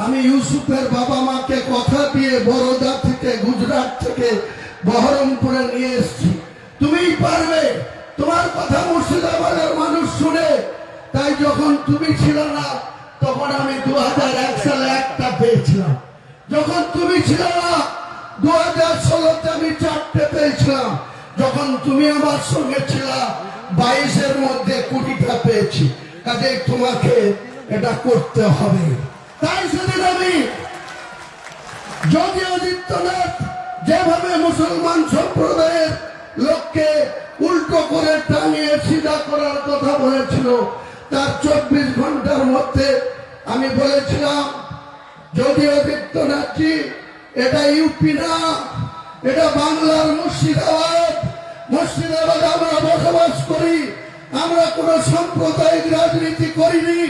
আমি ইউসুফের বাবা মাকে কথা দিয়ে বরোদা থেকে গুজরাট থেকে বহরমপুরে নিয়ে এসেছি। তুমিই পারবে, তোমার কথা মুর্শিদাবাদের মানুষ শুনে। তাই যখন তুমি ছিল না তখন আমি 2001 সালে একটা পেয়েছিলাম। যখন তুমি ছিল না 2016-তে আমি 4টে পেয়েছিলাম। যখন তুমি আমার সঙ্গে ছিল 22-এর মধ্যে 20টা পেয়েছি। কাজে তোমাকে এটা করতে হবে। তাই সেদিন আমি যোগী আদিত্যনাথ যেভাবে মুসলমান সম্প্রদায়ের লোককে উল্টো করে টাঙিয়ে সিধা করার কথা বলেছিল, তার 24 ঘন্টার মধ্যে আমি বলেছিলাম যোগী আদিত্যনাথজি, এটা ইউপি না, এটা বাংলার মুর্শিদাবাদ। মুর্শিদাবাদে আমরা বসবাস করি, আমরা কোন সাম্প্রদায়িক রাজনীতি করিনি,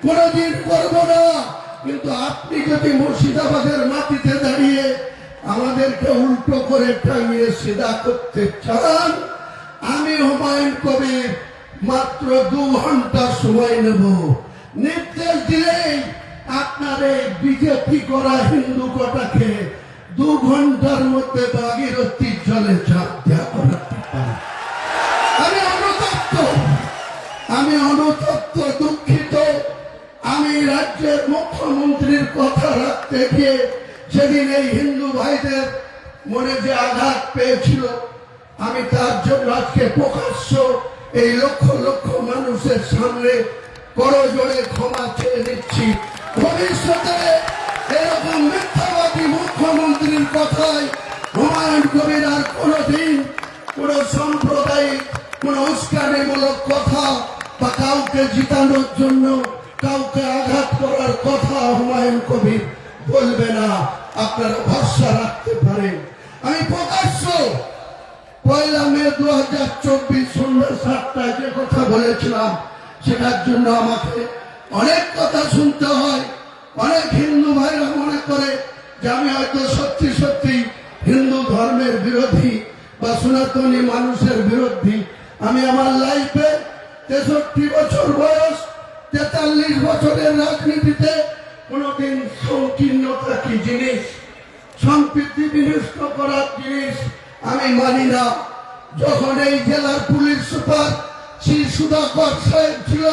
কোনদিন করব না। কিন্তু আপনি যদি মুর্শিদাবাদের মাটিতে দাঁড়িয়ে আমাদেরকে উল্টো করে টাঙিয়ে সিধা করতে চান, আমি হুমায়ুন কবির মাত্র 2 ঘন্টা সময় নেব। নির্দেশ দিলেই আপনার এই বিজেপি করা হিন্দু কটাকে 2 ঘন্টার মধ্যে ভাগীরথী জলে ঝাঁপ দেওয়া করাতে পারে। আমি অনুতপ্ত, দুঃখিত। আমি রাজ্যের মুখ্যমন্ত্রীর কথা রাখতে গিয়ে সেদিন এই হিন্দু ভাইদের মনে যে আঘাত পেয়েছিল, আমি তার জন্য আজকে প্রকাশ্য এই লক্ষ লক্ষ মানুষের সামনে করজোড়ে ক্ষমা চেয়ে নিচ্ছি। ভবিষ্যতে এরকম মিথ্যাবাদী মুখ্যমন্ত্রীর কথায় হুমায়ুন কবির আর কোনদিন কোন সাম্প্রদায়িক কোন উস্কানিমূলক কথা বা কাউকে জিতানোর জন্য কাউকে আঘাত করার কথা হুমায়ুন কবির বলবে না। আপনারা ভরসা রাখতে পারেন। আমি প্রকাশ্য 1 মে 2024 সন্ধ্যা 7টায় যে কথা বলেছিলাম, সেটার জন্য আমাকে অনেক কথা শুনতে হয়। অনেক হিন্দু ভাইরা মনে করে যে আমি হয়তো সত্যি সত্যি হিন্দু ধর্মের বিরোধী বা সনাতনী মানুষের বিরোধী। আমি আমার লাইফে 63 বছর বয়স, 43 বছরের রাজনীতিতে কোনদিন সংকীর্ণতা কি জিনিস, সম্প্রীতি বিনষ্ট করার জিনিস আমি মানি না। যখন এই জেলার পুলিশ সুপার শ্রী সুধাকর সাহেব ছিল,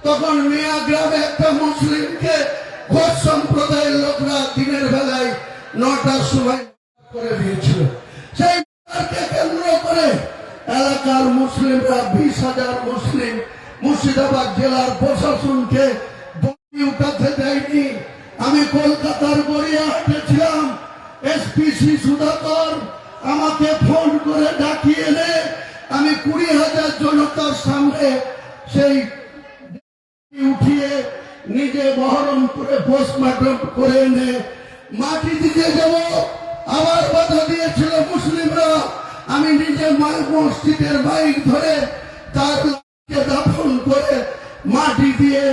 তখন মিয়া গ্রামে একটা মুসলিমকে ঘোষ সম্প্রদায়ের লোকরা দিনের বেলায় 9টার সময় করে দিয়েছিল। সেই কেন্দ্র করে এলাকার মুসলিমরা 20,000 মুসলিম মুর্শিদাবাদ জেলার প্রশাসনকে বই উঠাতে দেয়নি। আমি কলকাতার গড়িয়াহাটে ছিলাম, এসপিসি সুধাকর আমাকে ফোন করে ডাকিয়ে এনে আমি 20,000 জনতার সামনে সেই উঠিয়ে নিজে বহরমপুরে পোস্টমর্টম করে এনে মাটি দিতে যাব। আবার বাধা দিয়েছিল মুসলিমরা। আমি নিজে মসজিদের বাইক ধরে তার দাফন করে মাটি দিয়ে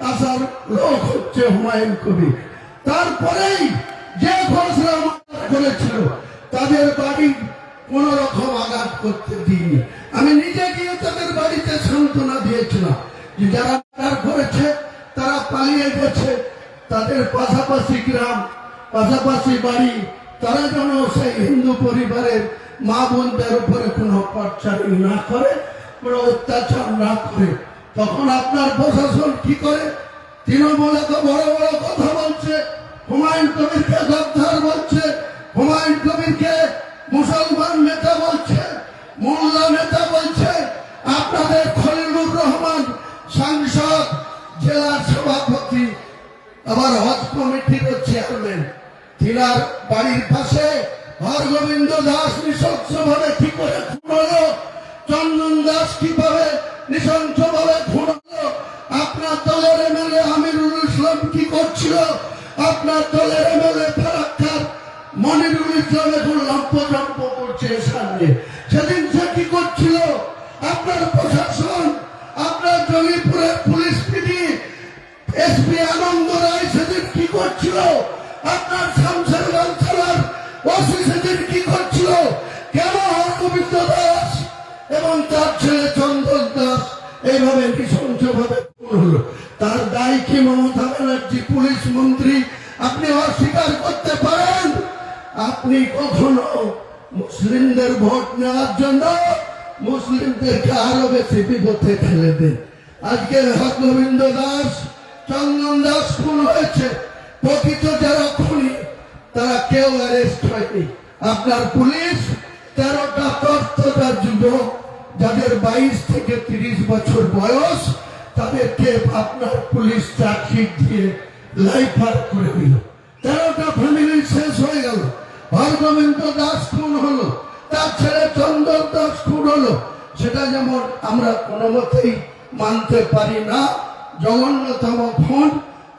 আসার লোক হচ্ছে হুমায়ুন কবির। তারপরেই যে ঘোষণা করেছিল তাদের বাড়ি কোন রকম আঘাত করতে দিইনি। আমি নিজে গিয়ে তাদের বাড়িতে সান্ত্বনা দিয়েছিলাম যে যারা করেছে তারা পালিয়ে গেছে, তাদের পাশাপাশি গ্রাম পাশাপাশি বাড়ি, তারা যেন সেই হিন্দু পরিবারের মা বোনদের উপরে কোনো অত্যাচার না করে, কোনো অত্যাচার না করে। তখন আপনার প্রশাসন কি করে? তৃণমূলে তো বড় বড় কথা বলছে, হুমায়ুন কবিরকে গদ্দার বলছে, হুমায়ুন কবিরকে মুসলমান নেতা বলছে, মোল্লা নেতা বলছে। আপনাদের খলিলুর রহমান সাংসদ, জেলার সভাপতি, আবার হজ কমিটির চেয়ারম্যান, তিনার বাড়ির পাশে হরগোবিন্দ দাস নৃশংসভাবে কি করে খুন হলো, চন্দন দাস কিভাবে নৃশংসভাবে খুন হলো, আপনার দলের এমএলএ আমিরুল ইসলাম কি করছিল, আপনার দলের এমএলএ ফারাক্কার মনিরুল ইসলাম এখন লম্পজম্প করছে সামনে। সেদিন সে কি করছিল? আপনার প্রশাসন, আপনার জঙ্গিপুরের পুলিশ পিডি এসপি আনন্দ রায় সেদিন কি করছিল? আপনার শামসেরগঞ্জ থানার ওসি সেদিন কি করছিল? কেন হরগোবিন্দ দাস এবং তার ছেলে চন্দন দাস এইভাবে নৃশংসভাবে খুন হলো? তার দায় কি মমতা ব্যানার্জি পুলিশ মন্ত্রী আপনি অস্বীকার করতে পারেন আপনি কখনো মুসলিমদের ভোট নেওয়ার জন্য মুসলিমদেরকে আরো বেশি বিপদে ফেলে দেন। আজকে হরগোবিন্দ দাস, চন্দন দাস খুন হয়েছে, প্রকৃত যারা খুনি তারা কেউ অ্যারেস্ট হয়নি। আপনার পুলিশ 13টা তর্তদা যুবক যাদের 22 থেকে 30 বছর বয়স তাদেরকে আপনার পুলিশ চাকরি দিয়ে লাইফার করে দিল। 13টা ফ্যামিলি শেষ হয়ে গেল। হরগোবিন্দ দাস খুন হলো, তার ছেলে চন্দন দাস খুন হলো। সেটা যেমন আমরা কোনো মতেই মানতে পারি না, জঘন্যতম খুন,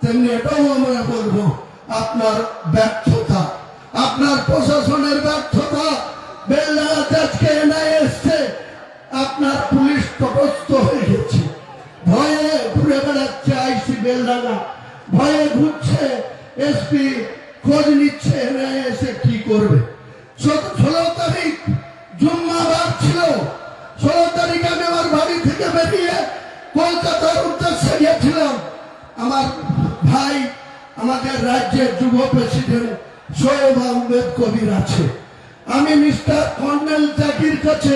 তেমনি এটাও আমরা বলবো আপনার ব্যর্থতা, আপনার প্রশাসনের ব্যর্থতা। বেলডাঙাতে আজকে এনআইএ এসছে, আপনার পুলিশ তটস্থ হয়ে গেছে, ভয়ে ঘুরে বেড়াচ্ছে। আইসি বেলডাঙা ভয়ে ঘুরছে, এসপি খোঁজ নিচ্ছে এনআইএ এসে কি করবে। 16 তারিখ জুম্মাবার ছিল, 16 তারিখ আমি আমার বাড়ি থেকে বেরিয়ে কলকাতার উদ্দেশ্যে গিয়েছিলাম। আমার ভাই, আমাদের রাজ্যের যুব প্রেসিডেন্ট সৈয়দ আহমেদ কবির আছে, আমি মিস্টার কর্নেল জাকির কাছে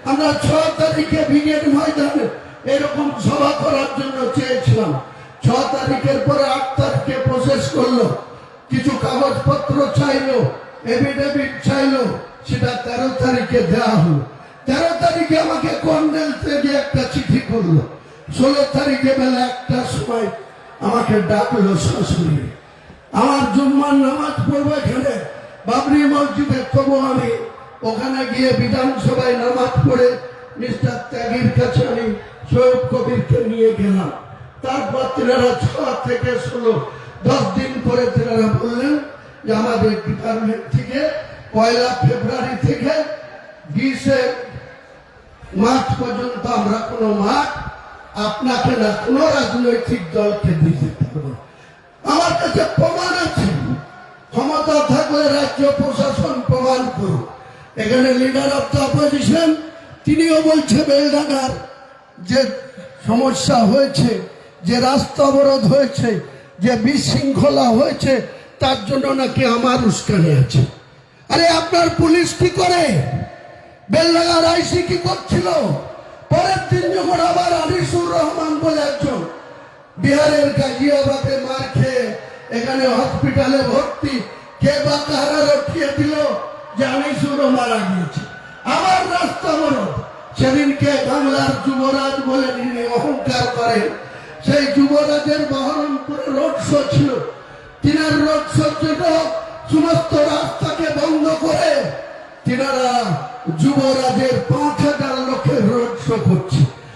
আমরা 6 তারিখে ব্রিগেড ময়দানে এরকম সভা করার জন্য চেয়েছিলাম। 6 তারিখের পরে 8 তারিখে প্রসেস করলো, কিছু কাগজপত্র চাইলো, এফিডেভিট চাইলো, সেটা 13 তারিখে দেওয়া হলো। 13 তারিখে আমাকে কর্নেল থেকে একটা চিঠি করলো। 16 তারিখে বেলা 1টার সময় আমাকে ডাকলো শাশুড়ি, আমার জুম্মার নামাজ পড়বো এখানে বাবরি মসজিদে। তবু আমি ওখানে গিয়ে বিধানসভায় নামাজ পড়ে মিস্টার ত্যাগীর কাছে আমি সৈয়দ কবিরকে নিয়ে গেলাম। তারপর তেনারা 6 থেকে 16 10 দিন পরে তেনারা বললেন যে আমাদের ডিপার্টমেন্ট থেকে 1 ফেব্রুয়ারি থেকে 20 মার্চ পর্যন্ত আমরা কোনো মাঠ আপনাকে না কোনো রাজনৈতিক দলকে দিতে পারবো। আমার কাছে প্রমাণ আছে, ক্ষমতা থাকলে রাজ্য প্রশাসন প্রমাণ করুন। এখানে লিডার অফ দ্য অপোজিশন তিনিও বলছে বেলডাঙার যে সমস্যা হয়েছে, যে রাস্তা অবরোধ হয়েছে, যে বিশৃঙ্খলা হয়েছে, তার জন্য নাকি আমার উস্কানি আছে। আরে আপনার পুলিশ কি করে? বেলডাঙার আইসি কি করছিল? পরের দিন যখন আবার আনিসুর রহমান বলে একজন বিহারের গাজিয়াবাদে মার খেয়ে এখানে হসপিটালে ভর্তি, কে বা কাহারা রক্ষিয়ে দিল যে আনিসুর মারা গিয়েছে। আমার রাস্তা অবরোধ, সেদিনকে বাংলার যুবরাজ বলে যিনি অহংকার করেন, সেই যুবরাজের বহরমপুরে রোড শো ছিল। তিনার রোড শোর জন্য সমস্ত রাস্তাকে বন্ধ করে তিনারা যুবরাজের